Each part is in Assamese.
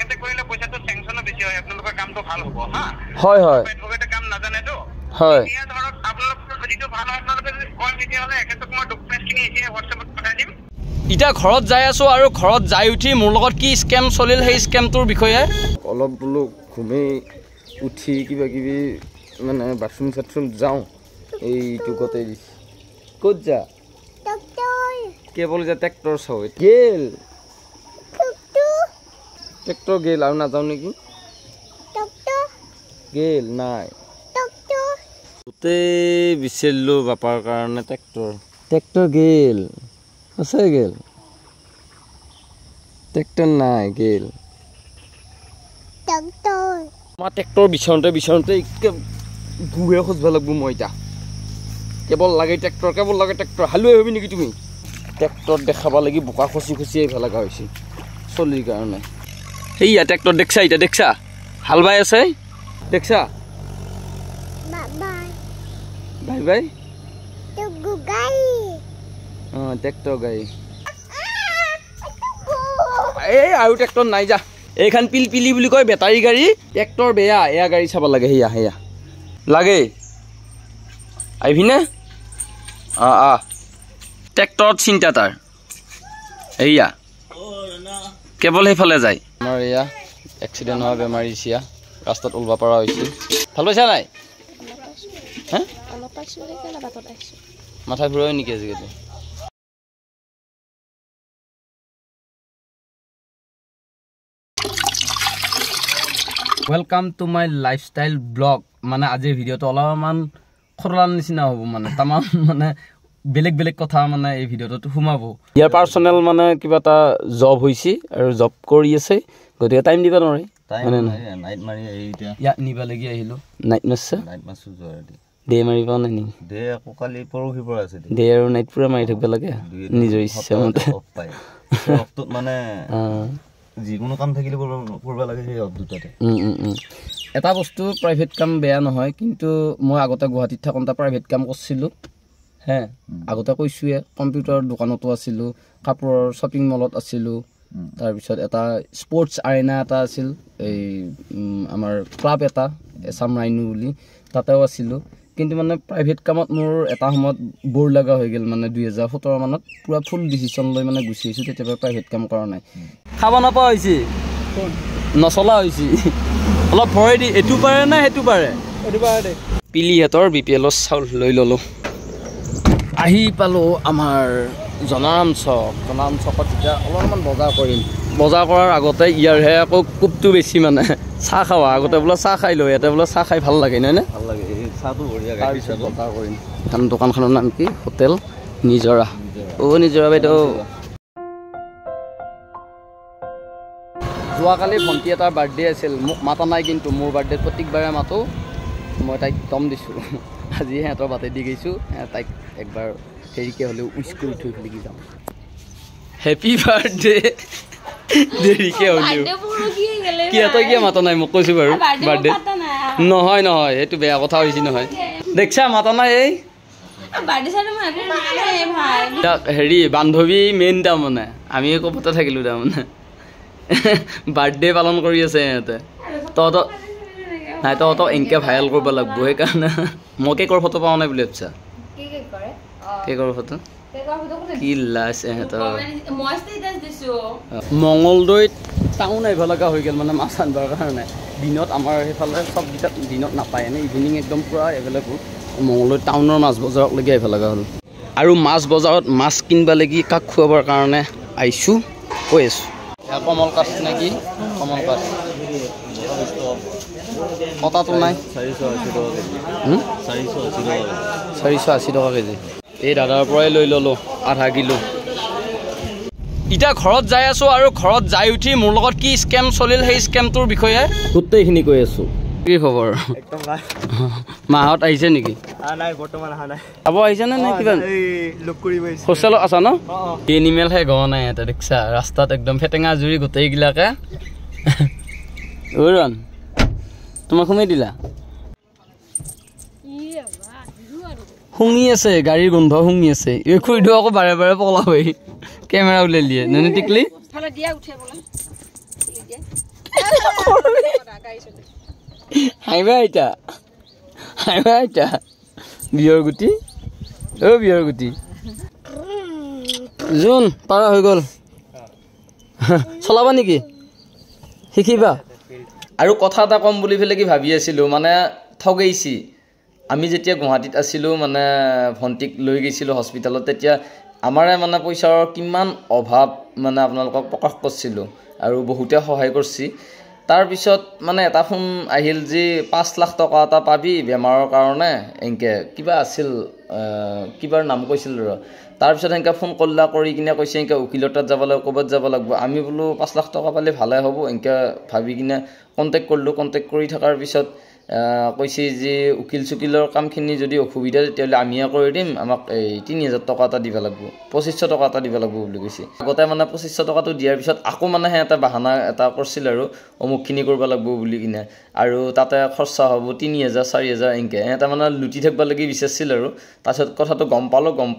এখেতে কৰিলে পইচাটো চেংচনো বেছি হয় আপোনালোকৰ কামটো ভাল হ'ব হা হয় হয় এডভোকেটে কাম নাজানেতো হয় এতিয়া ধৰক আপোনালোকৰ যদিটো ভাল হয় আপোনালোকে যদি কয় তেতিয়াহ'লে এখেতক মই ডকুমেণ্টছখিনি এতিয়া হোৱাটছএপত পঠাই দিম এতিয়া ঘৰত যাই আছো আৰু ঘৰত যাই উঠি মোৰ লগত কি স্কেম চলিল সেই স্কেমটোৰ বিষয়ে অলপ বোলো ঘুমেই উঠি কিবা কিবি মানে বাথৰুম চাথৰুম যাওঁ এইটো কতে দিছে ক'ত যা কেৱল যে ট্ৰেক্টৰ চাওঁ গেল ট্ৰেক্টৰ গেল আৰু নাযাওঁ নেকি গেল নাই গোটেই বিচাৰিলোঁ বাপাৰ কাৰণে ট্ৰেক্টৰ গেল আছে গেল ট্ৰেক্টৰ নাই গেল আমাৰ ট্ৰেক্টৰ বিচাৰোঁতে গুহে খোজব লাগিব মই এতিয়া কেৱল লাগে ট্ৰেক্টৰ হালুৱাই হবি নেকি তুমি ট্ৰেক্টৰ দেখাব লাগি বোকা খচি আহিব লগা হৈছে চলিৰ কাৰণে সেইয়া ট্ৰেক্টৰ দেখছা হাল বাই আছে দেখছা বাই বাই ট্ৰেক্টৰ গাড়ী এই আৰু ট্ৰেক্টৰ নাই যা এইখন পিলপিলি বুলি কয় বেটাৰী গাড়ী ট্ৰেক্টৰ বেয়া এয়া গাড়ী চাব লাগে সেয়া লাগে আহিবিনে ট্ৰেক্টৰত চিন্তা তাৰ এয়া কেৱল সেইফালে যায় আমাৰ এয়া এক্সিডেণ্ট হোৱা বেমাৰী চিয়া ৰাস্তাত ওলব পৰা হৈছিল ভাল পাইছা নাই মাথা ঘূৰাই নেকি আজিকালি welcome to my lifestyle blog মানে আজিৰ ভিডিঅ'টো অলপমান খৰলাৰ নিচিনা হ'ব মানে তামাম মানে বেলেগ কথা মানে এই ভিডিঅ'টোত সোমাব ইয়াৰ পাৰ্চনেল মানে কিবা এটা জব হৈছে আৰু জব কৰি আছে গতিকে টাইম দিব নোৱাৰে নাইট মাৰি ইয়াত নিবা লাগি আহিলোঁ নাইট মাৰছে দে মাৰিব নাই নেকি দে আকৌ কালি পৰহিৰ পৰা আছে দে আৰু নাইট পুৰা মাৰি থাকিব লাগে নিজৰ ইচ্ছা মতে মানে যিকোনো কাম থাকিলে কৰিব লাগে সেই দুটাতে এটা বস্তু প্ৰাইভেট কাম বেয়া নহয় কিন্তু মই আগতে গুৱাহাটীত থাকোঁতে প্ৰাইভেট কাম কৰিছিলোঁ হে আগতে কৈছোঁৱে কম্পিউটাৰৰ দোকানতো আছিলোঁ কাপোৰৰ শ্বপিং মলত আছিলোঁ তাৰপিছত এটা স্পৰ্টছ আৰেনা এটা আছিল এই আমাৰ ক্লাব এটা এছাম ৰাইনু বুলি তাতেও আছিলোঁ কিন্তু মানে প্ৰাইভেট কামত মোৰ এটা সময়ত বৰ লগা হৈ গ'ল মানে 2017 মানত পুৰা ফুল ডিচিশ্যন লৈ মানে গুচি আহিছোঁ তেতিয়াৰ প্ৰাইভেট কাম কৰা নাই খাব নাপোৱা হৈছে নচলা হৈছে অলপ ভৰাই দি এইটো পাৰে নে সেইটো পাৰে পিলিহঁতৰ BPL চাউল লৈ ল'লোঁ আহি পালোঁ আমাৰ জনাৰাম চকত যেতিয়া অলপমান বজাৰ কৰাৰ আগতে ইয়াৰহে আকৌ কোপটো বেছি মানে চাহ খাৱা আগতে বোলে চাহ খাই লওঁ ইয়াতে বোলে চাহ খাই ভাল লাগে নহয় নে ভাল লাগে চাহটো বঢ়িয়া তাৰপিছত বজাৰ কৰিম এখন দোকানখনৰ নাম কি হোটেল নিজৰা নিজৰা বাইদেউ যোৱাকালি ভণ্টি এটাৰ বাৰ্থডে আছিল মোক মাতা নাই কিন্তু মোৰ বাৰ্থডেত প্ৰত্যেকবাৰে মাতো মই তাইক দম দিছোঁ আজি সিহঁতৰ বাটে দি গৈছোঁ তাইক একবাৰ হেৰিকৈ হ'লেও উইচ কৰি থৈ ফেলি যাম হেপী বাৰ্থডে দেৰিকৈ হ'লেও কি তই কিয় মাতা নাই মোক কৈছোঁ বাৰু বাৰ্থডে নহয় এইটো বেয়া কথা হৈছে নহয় দেখছা মাতা নাই এই হেৰি বান্ধৱী মেইন তাৰমানে আমি ক'বতে থাকিলোঁ তাৰমানে বাৰ্থডে পালন কৰি আছে সিহঁতে তহঁতক এনেকৈ ভাইৰেল কৰিব লাগিব সেইকাৰণে মই কেকৰ ফটো পাওঁ নাই বুলি ভাবিছা কেকৰ ফটো কি লাজ সিহঁতৰ মঙলদৈত টাউন আহিব লগা হৈ গ'ল মানে মাছ আনিবৰ কাৰণে দিনত আমাৰ সেইফালে চবকেইটা দিনত নাপায় এনেই ইভিনিং একদম পূৰা এভেইলেবল মঙলদৈত টাউনৰ মাছ বজাৰলৈকে আহিব লগা হ'ল আৰু মাছ বজাৰত মাছ কিনিব লাগি কাক খুৱাবৰ কাৰণে আহিছোঁ কৈ আছোঁ কমল কাঠ নেকি কমল কাঠ কটাটো নাই 480 টকা কেজি এই দাদাৰ পৰাই লৈ ল'লোঁ আধা কিলো এতিয়া ঘৰত যাই আছোঁ আৰু ঘৰত যাই উঠি মোৰ লগত কি স্কেম চলিল সেই স্কেমটোৰ বিষয়ে গোটেইখিনি কৈ আছোঁ কি খবৰ মাহঁত আহিছে নেকি চাব আহিছে নে কিবা হোষ্টেলত আছা ন এনিমেলহে গৱা নাই এটা দেখছা ৰাস্তাত একদম ফেটেঙা জুৰি গোটেইগিলাকে ৰন তোমাক সোমাই দিলা শুঙি আছে গাড়ীৰ গোন্ধ শুঙি আছে এই খুৰীটো আকৌ বাৰে বাৰে পলা হৈ কেমেৰা উলিয়াই দিয়ে নে টিকলি হাইবা এটা বিয়ৰ গুটি বিয়ৰ গুটি জোন পাৰা হৈ গ'ল চলাবা নেকি শিকিবা আৰু কথা এটা কম বুলি ফেলে কি ভাবি আছিলোঁ মানে ঠগেইছি আমি যেতিয়া গুৱাহাটীত আছিলোঁ মানে ভণ্টিক লৈ গৈছিলোঁ হস্পিটেলত তেতিয়া আমাৰে মানে পইচাৰ কিমান অভাৱ মানে আপোনালোকক প্ৰকাশ কৰিছিলোঁ আৰু বহুতে সহায় কৰিছে তাৰপিছত মানে এটা ফোন আহিল যে 5 লাখ টকা এটা পাবি বেমাৰৰ কাৰণে এনেকৈ কিবা আছিল কিবাৰ নাম কৈছিল ৰ তাৰপিছত এনেকৈ ফোন কল্লা কৰি কিনে কৈছে এনেকৈ উকিলৰ তাত যাব লাগিব ক'ৰবাত যাব লাগিব আমি বোলো 5 লাখ টকা পালে ভালে হ'ব এনেকৈ ভাবি কিনে কণ্টেক্ট কৰিলোঁ কণ্টেক্ট কৰি থকাৰ পিছত কৈছে যে উকিল চুকিলৰ কামখিনি যদি অসুবিধা তেতিয়াহ'লে আমিয়ে কৰি দিম আমাক এই 3000 টকা এটা দিব লাগিব 2500 টকা এটা দিব লাগিব বুলি কৈছে আগতে মানে 2500 টকাটো দিয়াৰ পিছত আকৌ মানে এটা বাহানা এটা কৰিছিল আৰু অমুকখিনি কৰিব লাগিব বুলি কিনে আৰু তাতে খৰচা হ'ব 3000 4000 এনেকৈ এটা মানে লুটি থাকিব লাগি বিচাৰিছিল আৰু তাৰপিছত কথাটো গম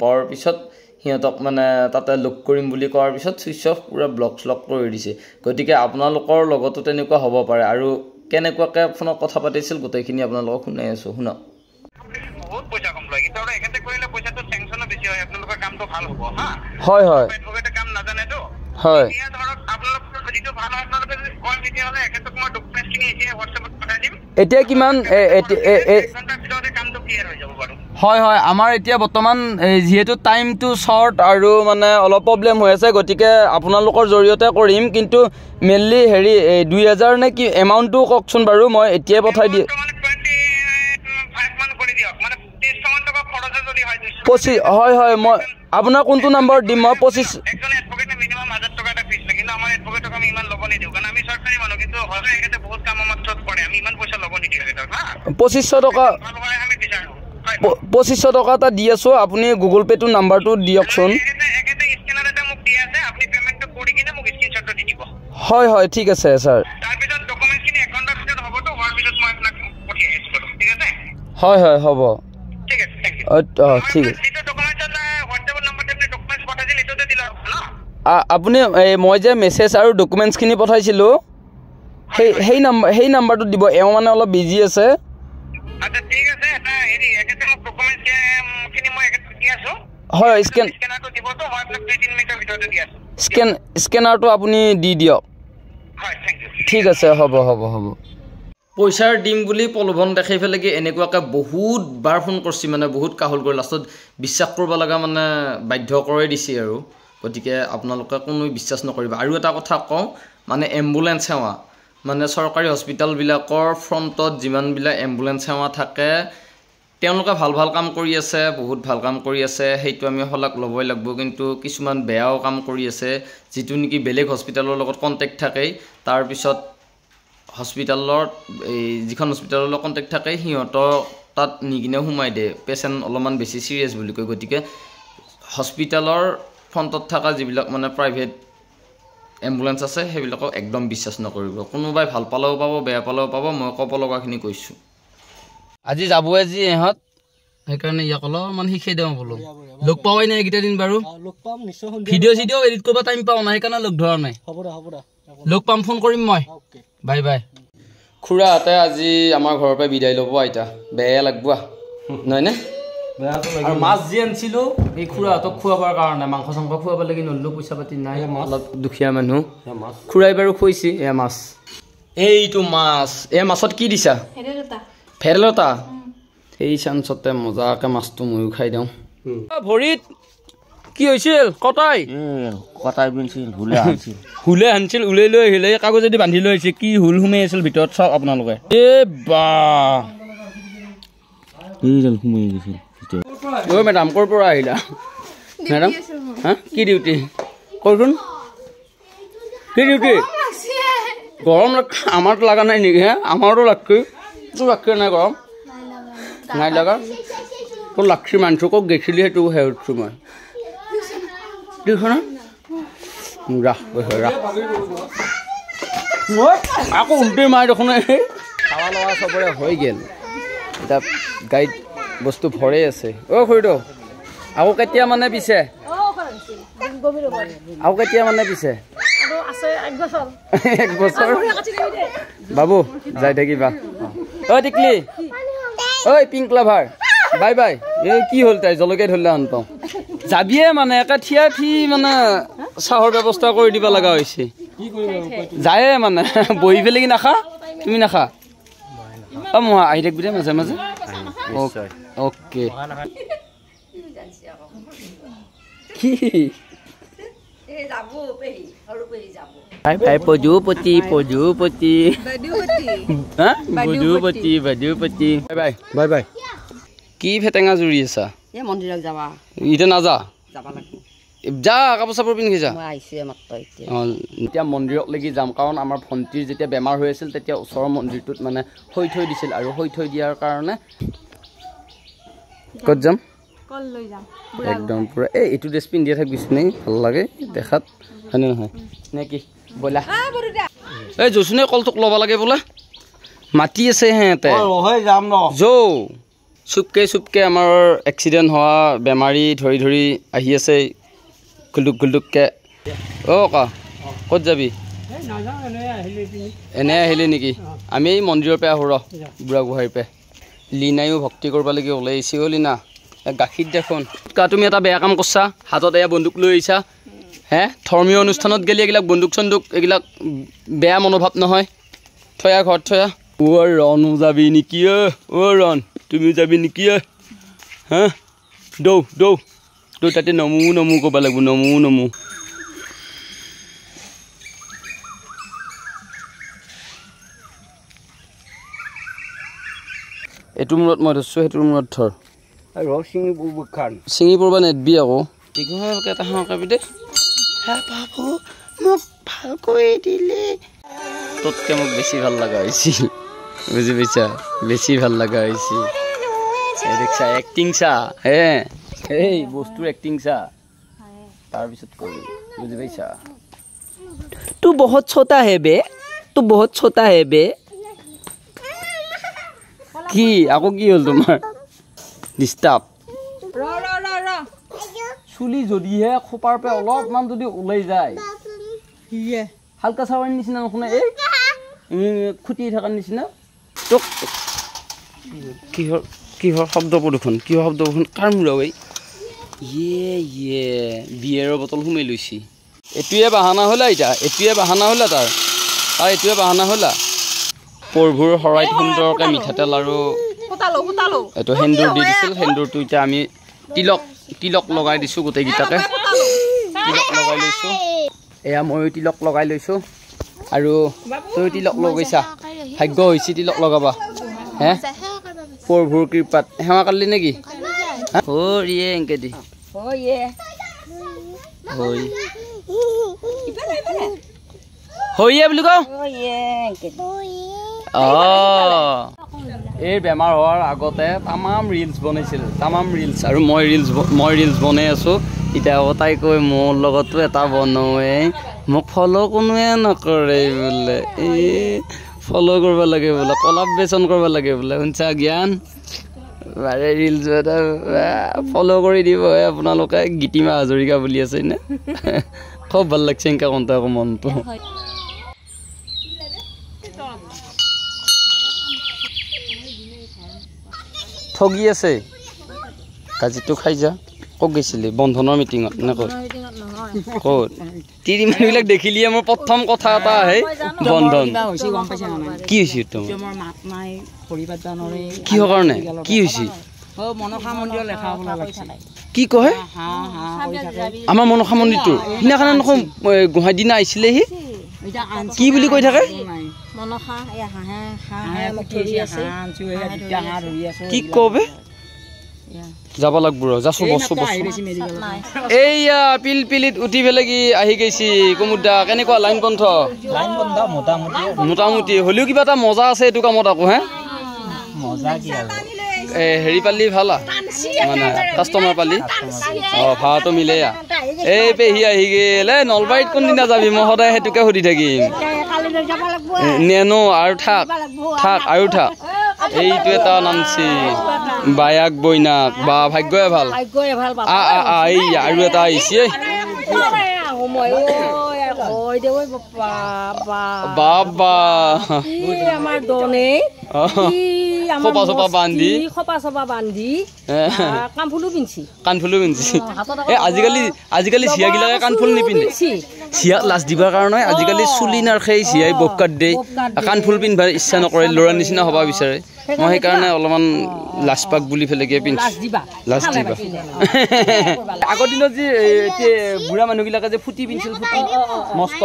পোৱাৰ পিছত সিহঁতক মানে তাতে লগ কৰিম বুলি কোৱাৰ পিছত ছুইচ অফ পুৰা ব্লক কৰি দিছে গতিকে আপোনালোকৰ লগতো তেনেকুৱা হ'ব পাৰে আৰু কেনেকুৱাকে ফোনত কথা পাতিছিল গোটেইখিনি আপোনালোকক শুনাই আছোঁ শুনক বহুত পইচা কম লয় কিন্তু এখেতে কৰিলে পইচাটো চেংচনো বেছি হয় আপোনালোকৰ কামটো ভাল হ'ব হা হয় হয় এডভোকেটে কাম নাজানেতো হয় এতিয়া ধৰক আপোনালোকৰ যিটো ভাল হয় আপোনালোকে যদি কয় তেতিয়াহ'লে এখেতক মই ডকুমেণ্টছখিনি এতিয়া হোৱাটছএপত পঠাই দিম এতিয়া কিমান ঘণ্টাৰ ভিতৰতে কামটো ক্লিয়াৰ হৈ যাব বাৰু হয় হয় আমাৰ এতিয়া বৰ্তমান যিহেতু টাইমটো শ্বৰ্ট আৰু মানে অলপ প্ৰব্লেম হৈ আছে গতিকে আপোনালোকৰ জৰিয়তে কৰিম কিন্তু মেইনলি হেৰি 2000 নে কি এমাউণ্টটো কওকচোন বাৰু মই এতিয়াই পঠাই দিম 25 মান কৰি দিয়ক মানে 30 টকা খৰচ যদি হয় 25 হয় হয় মই আপোনাৰ কোনটো নম্বৰ দিম মই 25 একজন এডভোকেটে মিনিমাম 1000 টকা এটা ফিজ লাগে কিন্তু আমাৰ এডভোকেটক আমি ইমান ল'ব নিদিওঁ কাৰণ আমি চৰকাৰী মানুহ কিন্তু হয়তো এখেতে বহুত কাম আমাৰ থ্ৰুত কৰে আমি ইমান পইচা ল'ব নিদিওঁ এখেতক হা 2500 টকা ভাল হয় আমি বিচাৰোঁ 2500 টকা এটা দি আছোঁ আপুনি গুগল পে'টো নাম্বাৰটো দিয়কচোন এখেতে স্কেনাৰ এটা মোক দি আছে আপুনি পে'মেণ্টটো কৰি কিনে মোক স্ক্ৰীনশ্বটটো দি দিব হয় হয় ঠিক আছে ছাৰ তাৰপিছত ডকুমেণ্টছখিনি 1 ঘণ্টাৰ ভিতৰত হ'বতো হোৱাৰ পিছত মই আপোনাক পঠিয়াই আছোঁ ঠিক আছে হয় হয় হ'ব ঠিক আছে থেংক ইউ ঠিক আছে যিটো ডকুমেণ্টছত হোৱাটছএপৰ নাম্বাৰতে আপুনি ডকুমেণ্টছ পঠাই দিলে এইটোতে দিলে হ'ব ন আপুনি মই যে মেছেজ আৰু ডকুমেণ্টছখিনি পঠাইছিলোঁ সেই নাম্বাৰটো দিব এওঁ মানে অলপ বিজি আছে আচ্ছা ঠিক আছে এটা হেৰি এখেতে মোক ডকুমেণ্টছখিনি মই এখেতক দি আছোঁ হয় স্কেনাৰটো দিবতো মই আপোনাক 2-3 মিনিটৰ ভিতৰতে দি আছোঁ স্কেনাৰটো আপুনি দি দিয়ক হয় থেংক ইউ ঠিক আছে হ'ব পইচাৰ দিম বুলি প্ৰলোভন দেখাই পেলাই কি এনেকুৱাকৈ বহুত বাৰ ফোন কৰিছে মানে বহুত কাহুল কৰি লাষ্টত বিশ্বাস কৰিব লগা মানে বাধ্য কৰাই দিছে আৰু গতিকে আপোনালোকে কোনো বিশ্বাস নকৰিব আৰু এটা কথা কওঁ মানে এম্বুলেঞ্চ সেৱা মানে চৰকাৰী হস্পিটেলবিলাকৰ ফ্ৰণ্টত যিমানবিলাক এম্বুলেঞ্চ সেৱা থাকে তেওঁলোকে ভাল কাম কৰি আছে বহুত ভাল কাম কৰি আছে সেইটো আমি শলাগ ল'বই লাগিব কিন্তু কিছুমান বেয়াও কাম কৰি আছে যিটো নেকি বেলেগ হস্পিটেলৰ লগত কণ্টেক্ট থাকে তাৰপিছত হস্পিটেলৰ এই যিখন হস্পিটেলৰ লগত কণ্টেক্ট থাকে সিহঁতৰ তাত নি কিনে সোমাই দিয়ে পেচেণ্ট অলপমান বেছি চিৰিয়াছ বুলি কয় গতিকে হস্পিটেলৰ ফ্ৰণ্টত থকা যিবিলাক মানে প্ৰাইভেট এম্বুলেঞ্চ আছে সেইবিলাকক একদম বিশ্বাস নকৰিব কোনোবাই ভাল পালেও পাব বেয়া পালেও পাব মই ক'ব লগাখিনি কৈছোঁ আজি যাবই যি ইহঁত সেইকাৰণে ইয়াক অলপমান শিকাই দিওঁ বোলো লগ পাৱাই নাই এইকেইটা দিন বাৰু ভিডিঅ' এডিট কৰিব টাইম পাওঁ নাই সেইকাৰণে লগ ধৰা নাই লগ পাম ফোন কৰিম মই বাই বাই খুৰাহঁতে আজি আমাৰ ঘৰৰ পৰা বিদায় ল'ব আইতা বেয়া লাগব নহয়নে আৰু মাছ যি আনিছিলোঁ এই খুৰাহঁতক খুৱাবৰ কাৰণে মাংস চাংস খুৱাব লাগি নললোঁ পইচা পাতি নাই অলপ দুখীয়া মানুহ খুৰাই বাৰু খুৱাইছে এয়া মাছ এইটো মাছ এয়া মাছত কি দিছা ভেৰেলতা সেই চান্সতে মজাকৈ মাছটো ময়ো খাই দিওঁ ভৰিত কি হৈছিল কটাই হুলে আনিছিল ওলাই লৈ আহিলে কাগজেদি বান্ধি লৈ আহিছে কি হুল সোমাই আছিল ভিতৰত চাওক আপোনালোকে মেডাম ক'ৰ পৰা আহিলা মেডাম হা কি ডিউটি কচোন কি ডিউটি গৰম আমাৰতো লগা নাই নেকি হে আমাৰতো লাগছি তোৰ লাগছি নাই গৰম নাই লগা তোৰ লাগছি মানুহ ক'ত গেছিলি সেইটো সেই উঠছোঁ মই আকৌ উল্টি মাৰি দেখোন খাৱা লোৱা চবৰে হৈ গ'ল এতিয়া গাড়ীত বস্তু ভৰাই আছে খুৰীদেউ আকৌ কেতিয়া মানে পিছে এক বছৰ বাবু যাই থাকিবা ঐ টিকলি ঐ পিংক লাভাৰ বাই বাই এই কি হ'ল তাই জলকীয়া ধৰিলে আন পাওঁ যাবিয়ে মানে একে থিয়া থি মানে চাহৰ ব্যৱস্থা কৰি দিব লগা হৈছে যায়ে মানে বহি পেলাই কি নাখা তুমি নাখা মই আহি থাকিবি দে মাজে মাজে অ'কে কি bye bye পজুপতি bye bye bye কি ফেটেঙা জুৰি আছা এতিয়া নাযা যা কাপোৰ চাপোৰ পিন্ধি যা এতিয়া মন্দিৰলৈকে যাম কাৰণ আমাৰ ভণ্টিৰ যেতিয়া বেমাৰ হৈ আছিল তেতিয়া ওচৰৰ মন্দিৰটোত মানে হৈ থৈ দিছিল আৰু হৈ থৈ দিয়াৰ কাৰণে ক'ত যাম একদম পুৰা এইটো ড্ৰেছ পিন্ধিয়ে থাকিবিচোন নে ভাল লাগে দেখাত হয়নে নহয় নে কি ব'লা এই জচোনে কলটোক ল'ব লাগে বোলে মাতি আছে সিহঁতে যৌ চুপকে আমাৰ এক্সিডেণ্ট হোৱা বেমাৰী ধৰি ধৰি আহি আছে খুলুককে অ' কা ক'ত যাবি এনে আহিলি নেকি আমি এই মন্দিৰৰ পৰা আহোঁ ৰ বুঢ়া গোহাঁইৰ পৰা লীনাইও ভক্তি কৰিব লাগে ওলাই আহিছে অ' লীনা গাখীৰ দেখোন তুমি এটা বেয়া কাম কৰছা হাতত এয়া বন্দুক লৈ আহিছা হে ধৰ্মীয় অনুষ্ঠানত গেলি এইবিলাক বন্দুক চন্দুক এইবিলাক বেয়া মনোভাৱ নহয় থয়া ঘৰত থয়া অ' ৰণো যাবি নেকি অ' ৰণ তুমি যাবি নেকি হা দৌ তাতে নমো ক'ব লাগিব নমো এইটো মূৰত মই ধৰছোঁ সেইটোৰ মূৰত ধৰ চিঙি পৰবা নেদবি আকৌ দীঘলকৈ এটা সামকাবি দেই বাবু মোক ভাল কৰি দিলে তোতকৈ মোক বেছি ভাল লগা হৈছিল বুজি পাইছা বেছি ভাল লগা হৈছিল দেখিছা এক্টিং চা হে এই বস্তুৰ এক্টিং চা তাৰপিছত কৰি বুজি পাইছা তু বহুত ছোটা হে বে কি আকৌ কি হ'ল তোমাৰ ডিষ্টাৰ্ব চুলি যদিহে খোপাৰ পৰা অলপমান যদি ওলাই যায় হালকা চাৱাৰ নিচিনা নুশুনে এই খুটি থকাৰ নিচিনা তোক কিহৰ শব্দ প্ৰদূষণ কাৰ মূৰাও ইয়ে বিয়েৰৰ বটল সোমাই লৈছি এইটোৱে বাহানা হ'লা এতিয়া তাৰ এইটোৱে বাহানা হ'লা পৰভুৰ শৰাইত সুন্দৰকৈ মিঠাতেল আৰু এইটো সেন্দুৰ দি দিছিল সেন্দুৰটো এতিয়া আমি তিলক লগাই দিছোঁ গোটেইকেইটাকে তিলক লগাই লৈছোঁ এয়া ময়ো তিলক লগাই লৈছোঁ আৰু তই তিলক লগাইছা ভাগ্য হৈছে তিলক লগাবা হে পৰভুৰ কৃপাত সেৱা কালি নেকি হৰিয়ে এংকে দি হৰিয়ে বুলি কওঁ এই বেমাৰ হোৱাৰ আগতে তামাম ৰিলছ বনাইছিল আৰু মই ৰিলছ বনাই আছোঁ এতিয়া আকৌ তাই কৈ মোৰ লগতো এটা বনোৱে মোক ফ'ল' কোনোৱে নকৰে বোলে এই ফ'ল' কৰিব লাগে বোলে কলাবৰেশ্যন কৰিব লাগে বোলে শুনছা জ্ঞান বাৰে ৰিলছ এটা ফ'ল' কৰি দিব আপোনালোকে গীতিমা হাজৰিকা বুলি আছে নে খুব ভাল লাগছে এনেকৈ কওঁতে আকৌ মনটো ঠগি আছে কাজিটো খাই যা ক'ত গৈছিলি বন্ধনৰ মিটিঙত নে ক'ত তিৰিমানবিলাক দেখিলিয়ে মোৰ প্ৰথম কথা এটা আহে বন্ধন কি হৈছে কিহৰ কাৰণে কি হৈছে কি কয় আমাৰ মনসা মন্দিৰটো সিদিনাখনে নকওঁ গোহাঁই দিনা আহিছিলেহি কি বুলি কৈ থাকে কি কবে যাব লাগব যা এইয়া পিলপিলিত উঠি পেলাই কি আহি গৈছি কুমুদা কেনেকুৱা লাইন বন্ধ মোটামুটি হ'লেও কিবা এটা মজা আছে এইটো কামত আকৌ হে হেৰি পালি ভাল মানে কাষ্টমাৰ পালি ভাড়াটো মিলে এই পেহী আহি গেল এই নলবাৰীত কোনদিনা যাবি মই সদায় সেইটোকে সুধি থাকিম নেনো আৰু থাক এইটো এটা নামছি বায়াক বইনাক বা ভাগ্যই ভাল এই আৰু এটা আহিছে হয় দে ঐ বাবা বাবা আমাৰ দনে খোপা চোপা বান্ধি কাণফুলো পিন্ধছি কাণফুলো পিন্ধছি আজিকালি চিয়াগিলাকে কাণফুল নিপিন্ধে চিয়াক লাজ দিবৰ কাৰণে আজিকালি চুলি নাৰখে চিয়াই বক্কাত দিয়ে কাণফুল পিন্ধাৰ ইচ্ছা নকৰে ল'ৰা নিচিনা হ'ব বিচাৰে মই সেইকাৰণে অলপমান লাজ পাক বুলি ফেলেকে পিন্ধছো লাজ দিবা আগৰ দিনত যে বুঢ়া মানুহবিলাকে যে ফুটি পিন্ধিছিল ফুটি মস্ত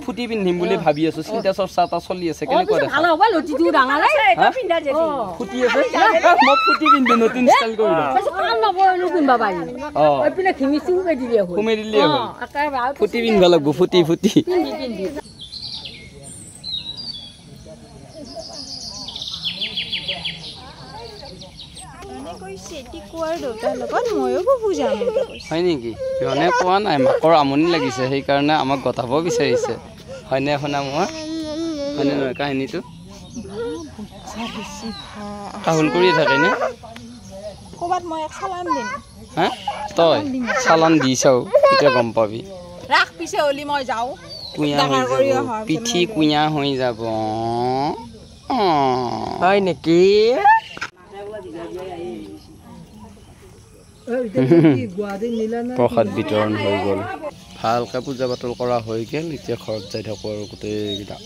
ফুটি পিন্ধিম বুলি ভাবি আছো চিন্তা চৰ্চা এটা চলি আছে কেনেকুৱা দেখা ফুটি আছে মই ফুটি পিন্ধো নতুন ষ্টাইল কৰি সোমাই দিলে ফুটি পিন্ধিব লাগিব ফুটি ফুটি হয় নেকি সিহঁতে কোৱা নাই মাকৰ আমনি লাগিছে সেইকাৰণে আমাক গতাব বিচাৰিছে হয়নে শুনা মই হয়নে নহয় কাহিনীটো কাহুল কৰিয়ে থাকে নে হা তই চালান দি চাও তেতিয়া গম পাবি পিঠি কুঁয়া হৈ যাব হয় নেকি প্ৰসাদ বিতৰণ হৈ গ'ল ভালকৈ পূজা পাতল কৰা হৈ গ'ল এতিয়া ঘৰত যাই থাকোঁ আৰু গোটেইকেইটা